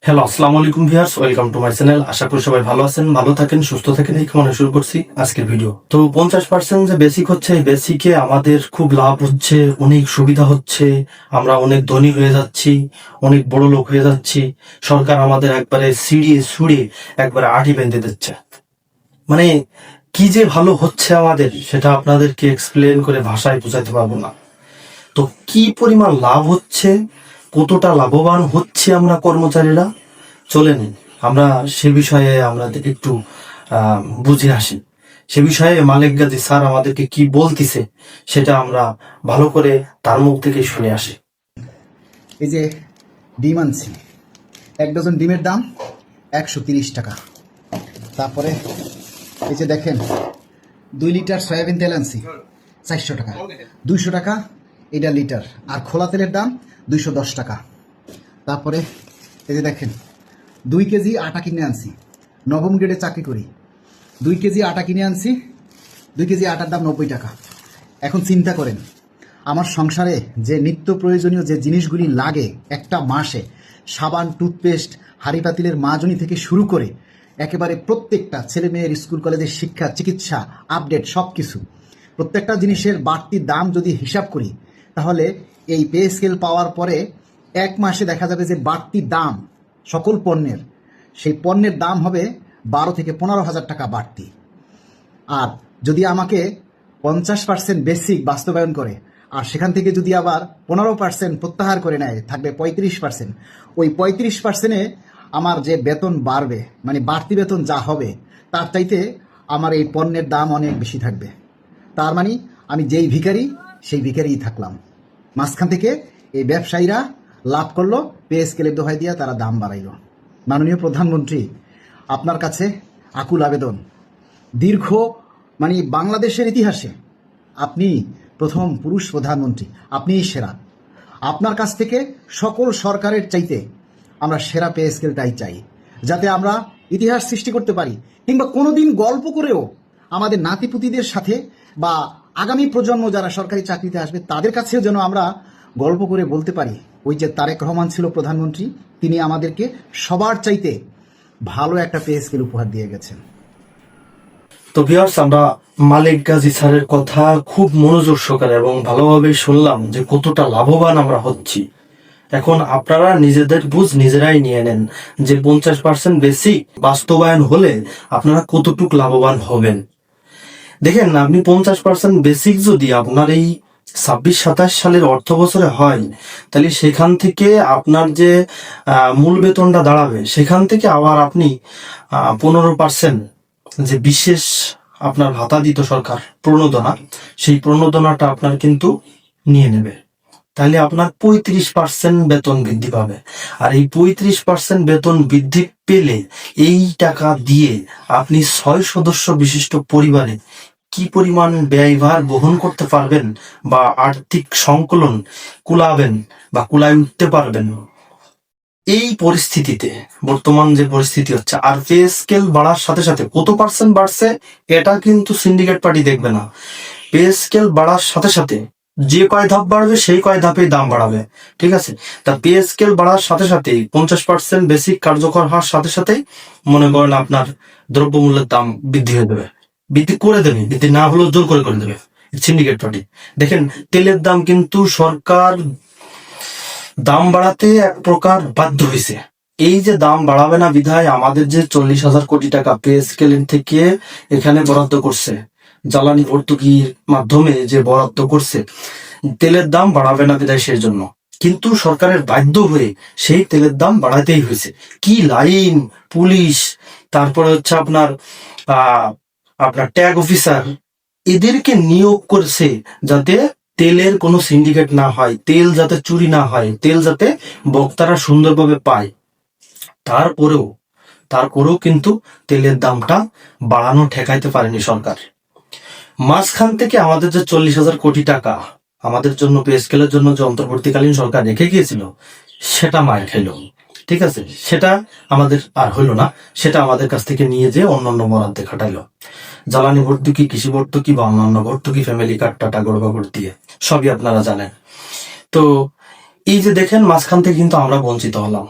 Hello, আসসালামু আলাইকুম viewers, welcome to my channel. আশা করি সবাই ভালো আছেন, ভালো থাকেন, সুস্থ থাকেন। এই কামনা শুরু করছি আজকের ভিডিও। তো 50% যে বেসিক হচ্ছে, এই বেসিকে আমাদের খুব লাভ হচ্ছে, অনেক সুবিধা হচ্ছে, আমরা অনেক ধনী হয়ে যাচ্ছি, অনেক বড় লোক হয়ে যাচ্ছি। সরকার আমাদের একবারে সিঁড়িয়ে সুড়িয়ে একবারে আটি বেঁধে দিচ্ছে। মানে কি যে ভালো হচ্ছে আমাদের, সেটা আপনাদেরকে এক্সপ্লেন করে ভাষায় বোঝাতে পারবো না। তো কি পরিমাণ লাভ হচ্ছে, কতটা লাভবান হচ্ছে আমরা কর্মচারীরা, চলেন আমরা সে বিষয়ে আমরা একটু বুঝে আসি। সে বিষয়ে মালিক গাজী স্যার আমাদেরকে কি বলতিছে, সেটা আমরা ভালো করে তার মুখ থেকে শুনে আসি। এই যে ডিম আনছি, 1 ডজন ডিমের দাম 130 টাকা। তারপরে এই যে দেখেন 2 লিটার সয়াবিন তেল আনছি 400 টাকা, 200 টাকা এটা লিটার। আর খোলা তেলের দাম 210 টাকা। তারপরে এই যে দেখেন 2 কেজি আটা কিনে আনছি, নবম গ্রেডে চাকরি করি, 2 কেজি আটা কিনে আনছি, 2 কেজি আটার দাম 90 টাকা। এখন চিন্তা করেন আমার সংসারে যে নিত্য প্রয়োজনীয় যে জিনিসগুলি লাগে একটা মাসে, সাবান, টুথপেস্ট, হাঁড়ি পাতিলের মাজনি থেকে শুরু করে একেবারে প্রত্যেকটা ছেলে মেয়ের স্কুল কলেজের শিক্ষা, চিকিৎসা, আপডেট সব কিছু, প্রত্যেকটা জিনিসের বাড়তি দাম যদি হিসাব করি, তাহলে এই পে স্কেল পাওয়ার পরে এক মাসে দেখা যাবে যে বাড়তি দাম সকল পণ্যের, সেই পণ্যের দাম হবে 12 থেকে 15,000 টাকা বাড়তি। আর যদি আমাকে 50% বেসিক বাস্তবায়ন করে, আর সেখান থেকে যদি আবার 15% প্রত্যাহার করে নেয়, থাকবে 35%। ওই 35%-এ আমার যে বেতন বাড়বে, মানে বাড়তি বেতন যা হবে, তার চাইতে আমার এই পণ্যের দাম অনেক বেশি থাকবে। তার মানে আমি যেই ভিখারি সেই ভিখারিই থাকলাম। মাঝখান থেকে এই ব্যবসায়ীরা লাভ করলো, পে স্কেলের দোহাই দিয়া তারা দাম বাড়াইল। মাননীয় প্রধানমন্ত্রী, আপনার কাছে আকুল আবেদন, দীর্ঘ মানে বাংলাদেশের ইতিহাসে আপনি প্রথম পুরুষ প্রধানমন্ত্রী, আপনিই সেরা। আপনার কাছ থেকে সকল সরকারের চাইতে আমরা সেরা পে স্কেলটাই চাই, যাতে আমরা ইতিহাস সৃষ্টি করতে পারি, কিংবা কোনোদিন গল্প করেও আমাদের নাতিপুতিদের সাথে বা আগামী প্রজন্ম যারা সরকারি চাকরিতে আসবে তাদের কাছেও যেন আমরা গল্প করে বলতে পারি, ওই যে তারেক রহমান ছিল প্রধানমন্ত্রী, তিনি আমাদেরকে সবার চাইতে ভালো একটা পে স্কেল উপহার দিয়ে গেছেন। তো ভিউয়ার্স, আমরা মালিক গাজী স্যারের কথা খুব মনোযোগ সহকারে এবং ভালোভাবে শুনলাম যে কতটা লাভবান আমরা হচ্ছি। এখন আপনারা নিজেদের বুঝ নিজেরাই নিয়ে নেন যে 50% বেসিক বাস্তবায়ন হলে আপনারা কতটুক লাভবান হবেন। দেখেন, আপনি 50% বেসিক যদি আপনার এই 26-27 সালের অর্থ বছরে হয়, তাহলে সেখান থেকে আপনার যে মূল বেতনটা দাঁড়াবে, সেখান থেকে আবার আপনি 15% যে বিশেষ আপনার ভাতা দিত সরকার, প্রণোদনা, সেই প্রণোদনাটা আপনার কিন্তু নিয়ে নেবে। তাহলে আপনার 35% বেতন বৃদ্ধি পাবে। আর এই 35% বেতন বৃদ্ধি পেলে এই টাকা দিয়ে আপনি 6 সদস্য বিশিষ্ট পরিবারে কি পরিমাণ ব্যয়ভার বহন করতে পারবেন বা আর্থিক সংকলন কুলাবেন বা কুলায় উঠতে পারবেন। এই পরিস্থিতিতে, বর্তমান যে পরিস্থিতি হচ্ছে, আর পে স্কেল বাড়ার সাথে সাথে কত পার্সেন্ট বাড়ছে এটা কিন্তু সিন্ডিকেট পার্টি দেখবে না। পে স্কেল বাড়ার সাথে সাথে যে কয় ধাপ বাড়বে সেই কয় ধাপেই দাম বাড়াবে, ঠিক আছে? তা পে স্কেল বাড়ার সাথে সাথেই 50% বেসিক কার্যকর হওয়ার সাথে সাথেই মনে করেন আপনার দ্রব্যমূল্যের দাম বৃদ্ধি হয়ে যাবে, বৃদ্ধি করে দেবে, বৃদ্ধি না হলেও জোর করে করে দেবে সিন্ডিকেট পার্টি। দেখেন, তেলের দাম কিন্তু সরকার দাম বাড়াতে এক প্রকার বাধ্য হয়েছে। এই যে দাম বাড়াবে না বিধায় আমাদের যে 40,000 কোটি টাকা পে স্কেল থেকে এখানে বরাদ্দ করছে, জ্বালানি ভর্তুকির মাধ্যমে যে বরাদ্দ করছে, তেলের দাম বাড়াবে না বিধায় সেই জন্য। কিন্তু সরকারের বাধ্য হয়ে সেই তেলের দাম বাড়াতেই হয়েছে। কি লাইন, পুলিশ, তারপরে হচ্ছে আপনার আপনার ট্যাগ অফিসার, এদেরকে নিয়োগ করছে যাতে তেলের কোনো সিন্ডিকেট না হয়, তেল যাতে চুরি না হয়, তেল যাতে ভোক্তারা সুন্দরভাবে পায়। তারপরেও কিন্তু তেলের দামটা বাড়ানো ঠেকাইতে পারেনি সরকার। মাঝখান থেকে আমাদের যে 40,000 কোটি টাকা আমাদের জন্য পে স্কেলের জন্য যে অন্তর্বর্তীকালীন সরকার রেখে গিয়েছিল, সেটা মার খেল, ঠিক আছে? সেটা আমাদের আর হইল না, সেটা আমাদের কাছ থেকে নিয়ে যে অন্যান্য বরাদ্দে খাটাইলো। জ্বালানি ভর্তুকি, কৃষি ভর্তুকি বা অন্যান্য ভর্তুকি, ফ্যামিলি কার্ড, টাটা গড়বাগড় দিয়ে, সবই আপনারা জানেন। তো এই যে দেখেন, মাঝখান থেকে কিন্তু আমরা বঞ্চিত হলাম।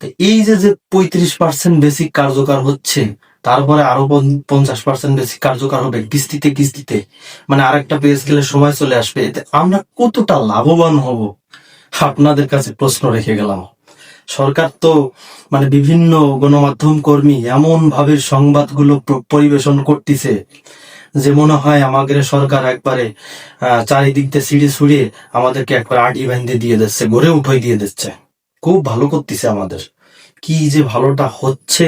তো এই যে 35% বেসিক কার্যকর হচ্ছে, তারপরে আরো 50% বেসিক কার্যকর হবে কিস্তিতে কিস্তিতে, মানে আরেকটা পে স্কেলের সময় চলে আসবে, এতে আমরা কতটা লাভবান হব আপনাদের কাছে প্রশ্ন রেখে গেলাম। সরকার তো মানে বিভিন্ন গণমাধ্যম কর্মী এমন ভাবে সংবাদগুলো পরিবেশন করতেছে যে মনে হয় আমাদের সরকার একবারে চারিদিক দিয়ে ছিঁড়ে ছুড়িয়ে আমাদেরকে একবার আটি বাঁধে দিয়ে দিচ্ছে, গড়ে উঠাই দিয়ে দিচ্ছে। খুব ভালো করতেছে আমাদের। কি যে ভালোটা হচ্ছে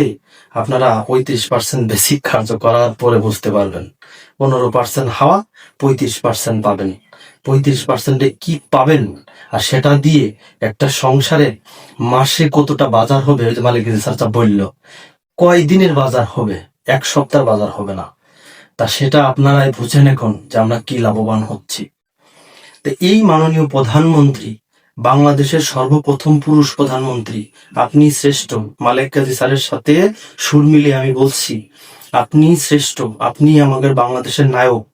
আপনারা 35% বেসিক কার্য করার পরে বুঝতে পারবেন। 15% হাওয়া, 35% পাবেন। 35%-এ কি পাবেন, আর সেটা দিয়ে একটা সংসারে মাসে কতটা বাজার হবে, ওই যে মালিক স্যারটা বললো, কয় দিনের বাজার হবে, এক সপ্তাহ বাজার হবে না। তা সেটা আপনারাই বুঝেন এখন যে আমরা কি লাভবান হচ্ছি। তো এই মাননীয় প্রধানমন্ত্রী, বাংলাদেশের সর্বপ্রথম পুরুষ প্রধানমন্ত্রী, আপনি শ্রেষ্ঠ। মালেক গাজী স্যারের সাথে সুর মিলিয়ে আমি বলছি, আপনি শ্রেষ্ঠ, আপনি আমাদের বাংলাদেশের নায়ক।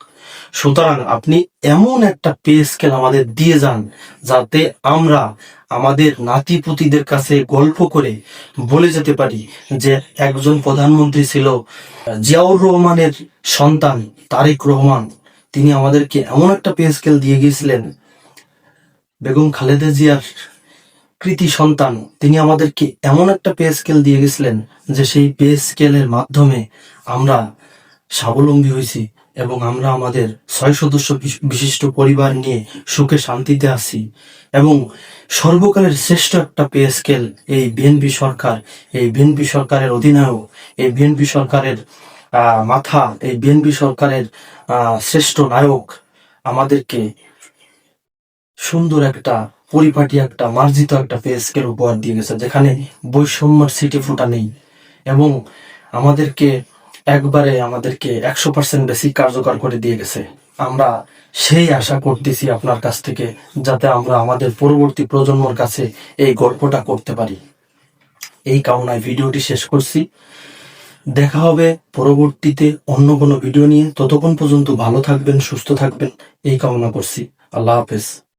সুতরাং আপনি এমন একটা পে স্কেল আমাদের দিয়ে যান, যাতে আমরা আমাদের নাতিপুতিদের কাছে গল্প করে বলে যেতে পারি যে একজন প্রধানমন্ত্রী ছিল জিয়াউর রহমানের সন্তান তারেক রহমান, তিনি আমাদেরকে এমন একটা পে স্কেল দিয়ে গিয়েছিলেন। বেগম খালেদা জিয়ার কৃতি সন্তান, তিনি আমাদেরকে এমন একটা পে স্কেল দিয়ে গেছিলেন যে সেই পে স্কেলের মাধ্যমে আমরা স্বাবলম্বী হয়েছি এবং আমরা আমাদের 6 সদস্য বিশিষ্ট পরিবার নিয়ে সুখে শান্তিতে আছি। এবং সর্বকালের শ্রেষ্ঠ একটা পে স্কেল এই বিএনপি সরকার, এই বিএনপি সরকারের অধিনায়ক, এই বিএনপি সরকারের মাথা, এই বিএনপি সরকারের শ্রেষ্ঠ নায়ক আমাদেরকে সুন্দর একটা পরিপাটি একটা মার্জিত একটা পে স্কেল উপহার দিয়ে গেছে, যেখানে বৈষম্যের সিটি ফুটা নেই এবং আমাদেরকে 100% বেসিক কার্যকর করে দিয়ে গেছে। আমরা সেই আশা করতেছি আপনার কাছ থেকে, যাতে আমরা আমাদের পরবর্তী প্রজন্মর কাছে এই গল্পটা করতে পারি। এই কামনায় ভিডিওটি শেষ করছি। দেখা হবে পরবর্তীতে অন্য কোনো ভিডিও নিয়ে। ততক্ষণ পর্যন্ত ভালো থাকবেন, সুস্থ থাকবেন, এই কামনা করছি। আল্লাহ হাফেজ।